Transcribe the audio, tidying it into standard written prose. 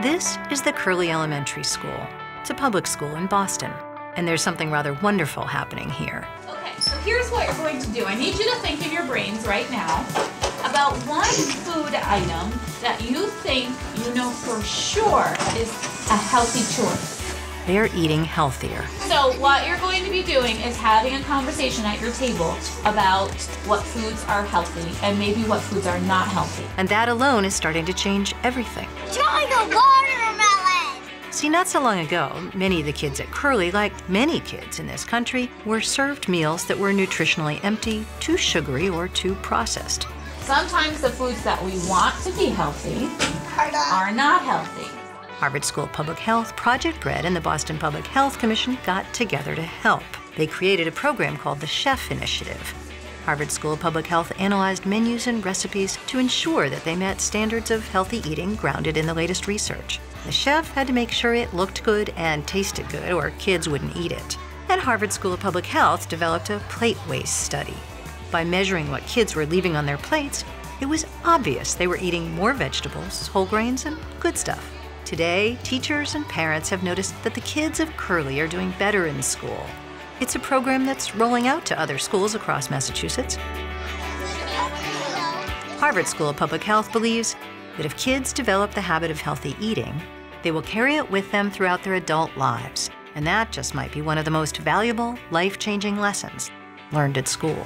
This is the Curley Elementary School. It's a public school in Boston, and there's something rather wonderful happening here. Okay, so here's what you're going to do. I need you to think in your brains right now about one food item that you think you know for sure is a healthy choice. They're eating healthier. So what you're going to be doing is having a conversation at your table about what foods are healthy and maybe what foods are not healthy. And that alone is starting to change everything. Try the watermelon! See, not so long ago, many of the kids at Curley, like many kids in this country, were served meals that were nutritionally empty, too sugary, or too processed. Sometimes the foods that we want to be healthy are not healthy. Harvard School of Public Health, Project Bread, and the Boston Public Health Commission got together to help. They created a program called the Chef Initiative. Harvard School of Public Health analyzed menus and recipes to ensure that they met standards of healthy eating grounded in the latest research. The chef had to make sure it looked good and tasted good, or kids wouldn't eat it. And Harvard School of Public Health developed a plate waste study. By measuring what kids were leaving on their plates, it was obvious they were eating more vegetables, whole grains, and good stuff. Today, teachers and parents have noticed that the kids of Curley are doing better in school. It's a program that's rolling out to other schools across Massachusetts. Harvard School of Public Health believes that if kids develop the habit of healthy eating, they will carry it with them throughout their adult lives. And that just might be one of the most valuable, life-changing lessons learned at school.